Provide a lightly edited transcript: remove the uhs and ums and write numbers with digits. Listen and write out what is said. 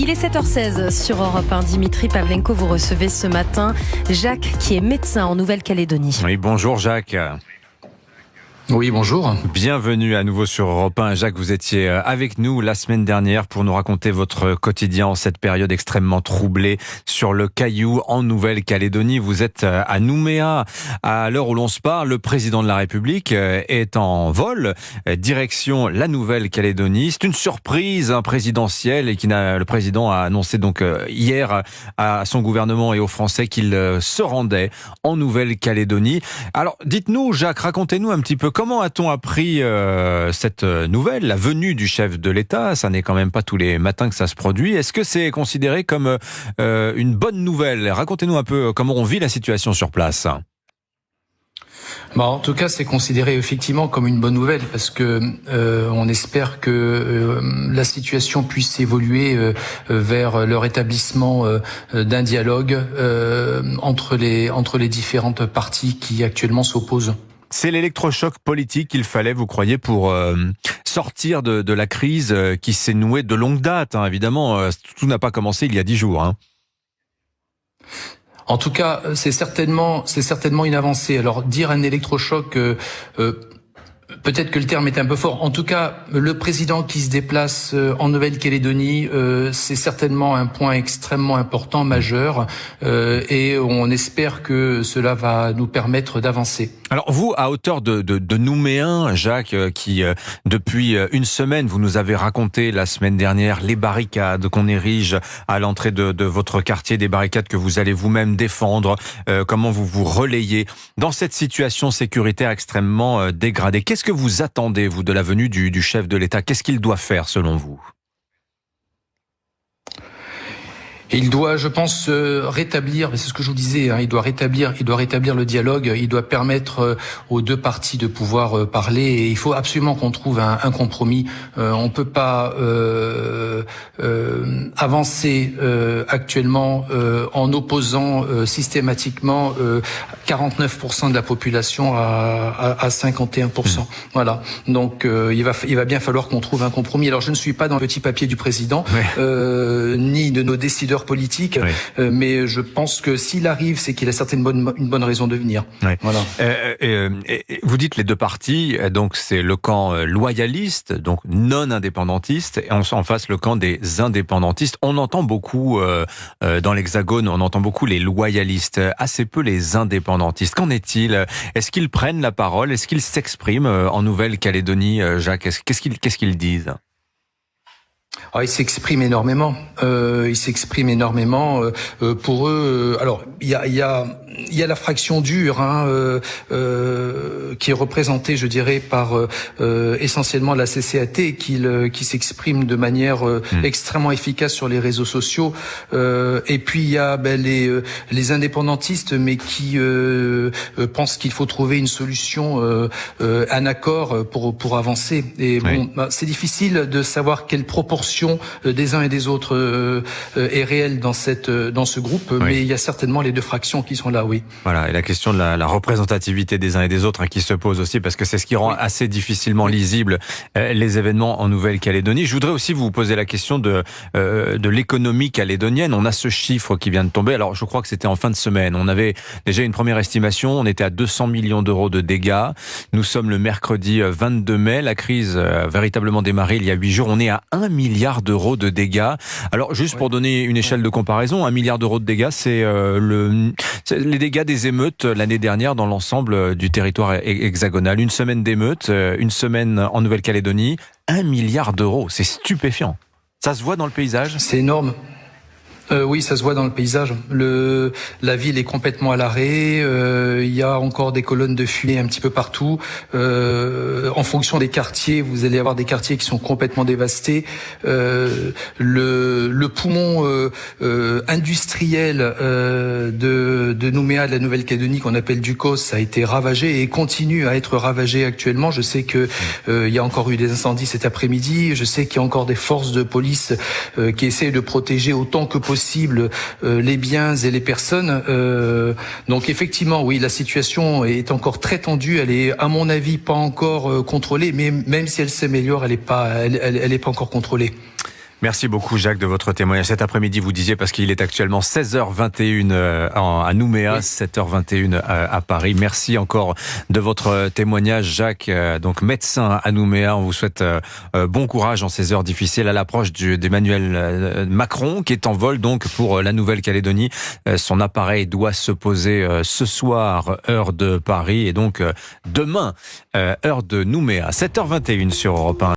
Il est 7h16 sur Europe 1. Dimitri Pavlenko, vous recevez ce matin Jacques qui est médecin en Nouvelle-Calédonie. Oui, bonjour Jacques. Oui, bonjour. Bienvenue à nouveau sur Europe 1. Jacques, vous étiez avec nous la semaine dernière pour nous raconter votre quotidien en cette période extrêmement troublée sur le Caillou en Nouvelle-Calédonie. Vous êtes à Nouméa à l'heure où l'on se parle. Le président de la République est en vol direction la Nouvelle-Calédonie. C'est une surprise présidentielle et le président a annoncé donc hier à son gouvernement et aux Français qu'il se rendait en Nouvelle-Calédonie. Alors, dites-nous, Jacques, racontez-nous un petit peu comment a-t-on appris cette nouvelle, la venue du chef de l'État? Ça n'est quand même pas tous les matins que ça se produit. Est-ce que c'est considéré comme une bonne nouvelle? Racontez-nous un peu comment on vit la situation sur place. En tout cas, c'est considéré effectivement comme une bonne nouvelle parce que on espère que la situation puisse évoluer vers le rétablissement d'un dialogue entre les différentes parties qui actuellement s'opposent. C'est l'électrochoc politique qu'il fallait, vous croyez, pour sortir de la crise qui s'est nouée de longue date, hein, évidemment. Tout n'a pas commencé il y a 10 jours. Hein. En tout cas, c'est certainement une avancée. Alors, dire un électrochoc, peut-être que le terme est un peu fort. En tout cas, le président qui se déplace en Nouvelle-Calédonie, c'est certainement un point extrêmement important, majeur, et on espère que cela va nous permettre d'avancer. Alors vous, à hauteur de Nouméen, Jacques, qui depuis une semaine, vous nous avez raconté la semaine dernière les barricades qu'on érige à l'entrée de votre quartier, des barricades que vous allez vous-même défendre, comment vous vous relayez dans cette situation sécuritaire extrêmement dégradée. Qu'est-ce que vous attendez, vous, de la venue du chef de l'État? Qu'est-ce qu'il doit faire, selon vous? Il doit, je pense, rétablir, c'est ce que je vous disais, hein, il doit rétablir le dialogue, il doit permettre aux deux parties de pouvoir parler et il faut absolument qu'on trouve un compromis. On peut pas avancer actuellement en opposant systématiquement 49% de la population à 51%. Voilà. Donc il va bien falloir qu'on trouve un compromis. Alors je ne suis pas dans le petit papier du président, ni de nos décideurs politique, mais je pense que s'il arrive, c'est qu'il a certainement une bonne raison de venir. Oui. Voilà. Vous dites les deux parties, donc c'est le camp loyaliste, donc non indépendantiste, et en face le camp des indépendantistes. On entend beaucoup dans l'Hexagone, on entend beaucoup les loyalistes, assez peu les indépendantistes. Qu'en est-il? Est-ce qu'ils prennent la parole? Est-ce qu'ils s'expriment en Nouvelle-Calédonie, Jacques? Qu'est-ce qu'ils disent? Ils s'expriment énormément. Pour eux, alors il y a la fraction dure qui est représentée, je dirais, par essentiellement la CCAT qui s'exprime de manière extrêmement efficace sur les réseaux sociaux. Et puis il y a les indépendantistes, mais qui pensent qu'il faut trouver une solution, un accord pour avancer. Et c'est difficile de savoir quelle proportion des uns et des autres est réelle dans ce groupe, mais il y a certainement les deux fractions qui sont là, oui. Voilà, et la question de la représentativité des uns et des autres qui se pose aussi, parce que c'est ce qui rend assez difficilement lisible les événements en Nouvelle-Calédonie. Je voudrais aussi vous poser la question de l'économie calédonienne. On a ce chiffre qui vient de tomber, alors je crois que c'était en fin de semaine. On avait déjà une première estimation, on était à 200 millions d'euros de dégâts. Nous sommes le mercredi 22 mai, la crise a véritablement démarré il y a 8 jours. On est à 1 milliard d'euros de dégâts. Alors, juste pour donner une échelle de comparaison, 1 milliard d'euros de dégâts, c'est les dégâts des émeutes l'année dernière dans l'ensemble du territoire hexagonal. Une semaine d'émeutes, une semaine en Nouvelle-Calédonie, 1 milliard d'euros. C'est stupéfiant. Ça se voit dans le paysage? C'est énorme. Oui, ça se voit dans le paysage. La ville est complètement à l'arrêt. Il y a encore des colonnes de fumée un petit peu partout. En fonction des quartiers, vous allez avoir des quartiers qui sont complètement dévastés. Le poumon industriel de Nouméa, de la Nouvelle-Calédonie, qu'on appelle Ducos, a été ravagé et continue à être ravagé actuellement. Je sais que il y a encore eu des incendies cet après-midi. Je sais qu'il y a encore des forces de police qui essaient de protéger autant que possible les biens et les personnes. Donc effectivement, oui, la situation est encore très tendue. Elle est, à mon avis, pas encore contrôlée, mais même si elle s'améliore, elle est pas encore contrôlée. Merci beaucoup Jacques de votre témoignage. Cet après-midi, vous disiez, parce qu'il est actuellement 16h21 à Nouméa, oui. 7h21 à Paris. Merci encore de votre témoignage Jacques, donc médecin à Nouméa. On vous souhaite bon courage en ces heures difficiles à l'approche d'Emmanuel Macron qui est en vol donc pour la Nouvelle-Calédonie. Son appareil doit se poser ce soir, heure de Paris, et donc demain, heure de Nouméa. 7h21 sur Europe 1.